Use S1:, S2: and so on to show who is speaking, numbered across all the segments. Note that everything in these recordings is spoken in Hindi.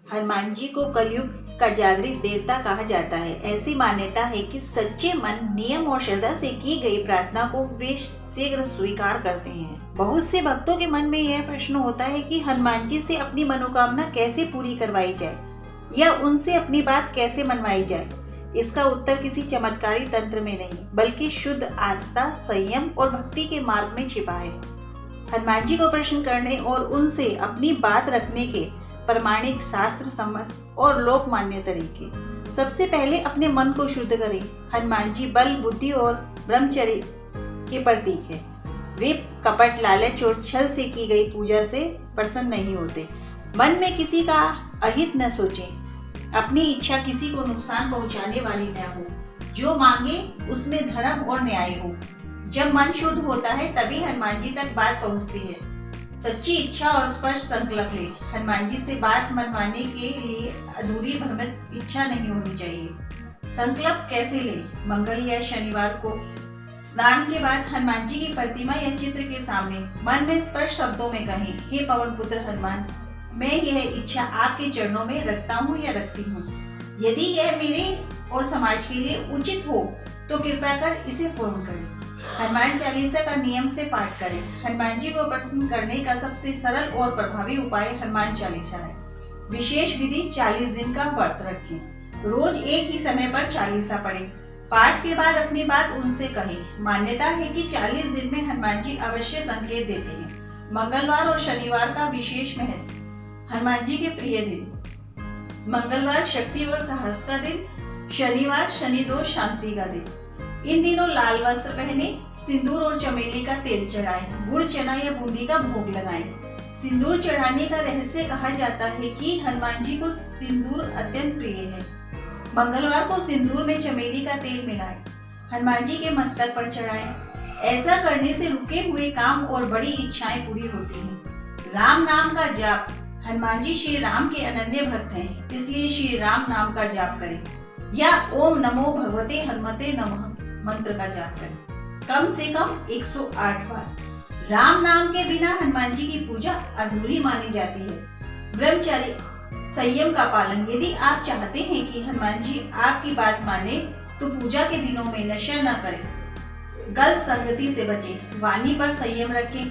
S1: हनुमान जी को कलयुग का जागृत देवता कहा जाता है। ऐसी मान्यता है कि सच्चे मन, नियम और श्रद्धा से की गई प्रार्थना को वे शीघ्र स्वीकार करते हैं। बहुत से भक्तों के मन में यह प्रश्न होता है कि हनुमान जी से अपनी मनोकामना कैसे पूरी करवाई जाए या उनसे अपनी बात कैसे मनवाई जाए। इसका उत्तर किसी चमत्कारी तंत्र में नहीं, बल्कि शुद्ध आस्था, संयम और भक्ति के मार्ग में छिपा है। हनुमान जी को प्रश्न करने और उनसे अपनी बात रखने के प्रमाणिक, शास्त्र सम्मत और लोकमान्य तरीके। सबसे पहले अपने मन को शुद्ध करें। हनुमान जी बल, बुद्धि और ब्रह्मचर्य के प्रतीक है। वे कपट, लालच और छल से की गई पूजा से प्रसन्न नहीं होते। मन में किसी का अहित न सोचें। अपनी इच्छा किसी को नुकसान पहुंचाने वाली न हो। जो मांगे उसमें धर्म और न्याय हो। जब मन शुद्ध होता है तभी हनुमान जी तक बात पहुंचती है। सच्ची इच्छा और स्पष्ट संकल्प ले। हनुमान जी से बात मनवाने के लिए अधूरी भ्रमित इच्छा नहीं होनी चाहिए। संकल्प कैसे ले? मंगल या शनिवार को स्नान के बाद हनुमान जी की प्रतिमा या चित्र के सामने मन में स्पष्ट शब्दों में कहें, हे पवन पुत्र हनुमान, मैं यह इच्छा आपके चरणों में रखता हूँ या रखती हूँ। यदि यह मेरे और समाज के लिए उचित हो तो कृपया कर इसे पूर्ण करें। हनुमान चालीसा का नियम से पाठ करें। हनुमान जी को प्रसन्न करने का सबसे सरल और प्रभावी उपाय हनुमान चालीसा है। विशेष विधि 40 दिन का व्रत रखें। रोज एक ही समय पर चालीसा पढ़ें। पाठ के बाद अपनी बात उनसे कहें। मान्यता है कि 40 दिन में हनुमान जी अवश्य संकेत देते हैं। मंगलवार और शनिवार का विशेष महत्व। हनुमान जी के प्रिय दिन: मंगलवार शक्ति और साहस का दिन, शनिवार शनि दोष शांति का दिन। इन दिनों लाल वस्त्र पहने, सिंदूर और चमेली का तेल चढ़ाएं, गुड़, चना या बूंदी का भोग लगाएं। सिंदूर चढ़ाने का रहस्य कहा जाता है कि हनुमान जी को सिंदूर अत्यंत प्रिय है। मंगलवार को सिंदूर में चमेली का तेल मिलाएं, हनुमान जी के मस्तक पर चढ़ाएं। ऐसा करने से रुके हुए काम और बड़ी इच्छाएं पूरी होती हैं। राम नाम का जाप: हनुमान जी श्री राम के अनन्य भक्त हैं, इसलिए श्री राम नाम का जाप करें या ओम नमो भगवते हनुमते नमः मंत्र का जाप करें, कम से कम 108 बार। राम नाम के बिना हनुमान जी की पूजा अधूरी मानी जाती है। ब्रह्मचर्य, संयम का पालन: यदि आप चाहते हैं कि हनुमान जी आपकी बात माने तो पूजा के दिनों में नशा न करें, गलत संगति से बचें, वाणी पर संयम रखें।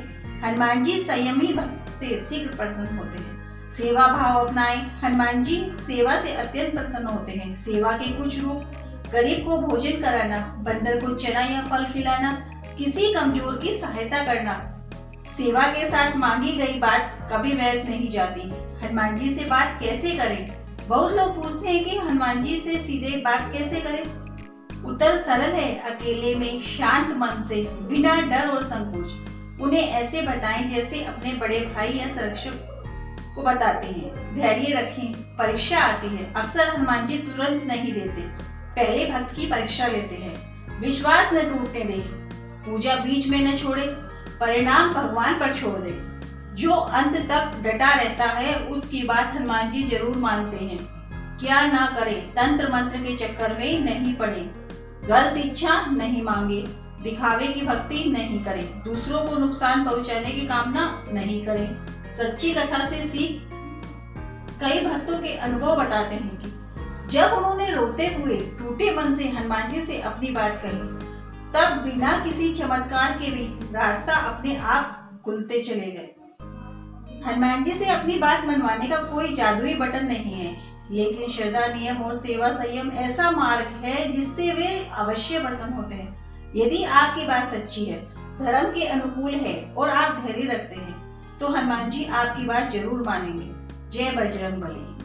S1: हनुमान जी संयमी भक्त से शीघ्र प्रसन्न होते हैं। सेवा भाव अपनाएं: हनुमान जी सेवा से अत्यंत प्रसन्न होते हैं। सेवा के कुछ रूप: गरीब को भोजन कराना, बंदर को चना या फल खिलाना, किसी कमजोर की सहायता करना। सेवा के साथ मांगी गई बात कभी व्यर्थ नहीं जाती। हनुमान जी से बात कैसे करें? बहुत लोग पूछते हैं कि हनुमान जी से सीधे बात कैसे करें। उत्तर सरल है, अकेले में शांत मन से, बिना डर और संकोच। उन्हें ऐसे बताएं जैसे अपने बड़े भाई या संरक्षक को बताते हैं। धैर्य रखें, परीक्षा आती है। अक्सर हनुमान जी तुरंत नहीं देते, पहले भक्त की परीक्षा लेते हैं। विश्वास न टूटने दें, पूजा बीच में न छोड़े, परिणाम भगवान पर छोड़ दें। जो अंत तक डटा रहता है उसकी बात हनुमान जी जरूर मानते हैं। क्या ना करें? तंत्र मंत्र के चक्कर में नहीं पड़े, गलत इच्छा नहीं मांगे, दिखावे की भक्ति नहीं करें, दूसरों को नुकसान पहुंचाने की कामना नहीं करें। सच्ची कथा से सीख: कई भक्तों के अनुभव बताते हैं कि जब उन्होंने रोते हुए टूटे मन से हनुमान जी से अपनी बात कही, तब बिना किसी चमत्कार के भी रास्ता अपने आप खुलते चले गए। हनुमान जी से अपनी बात मनवाने का कोई जादुई बटन नहीं है, लेकिन श्रद्धा, नियम और सेवा संयम ऐसा मार्ग है जिससे वे अवश्य प्रसन्न होते हैं। यदि आपकी बात सच्ची है, धर्म के अनुकूल है और आप धैर्य रखते हैं तो हनुमान जी आपकी बात जरूर मानेंगे। जय बजरंग बली।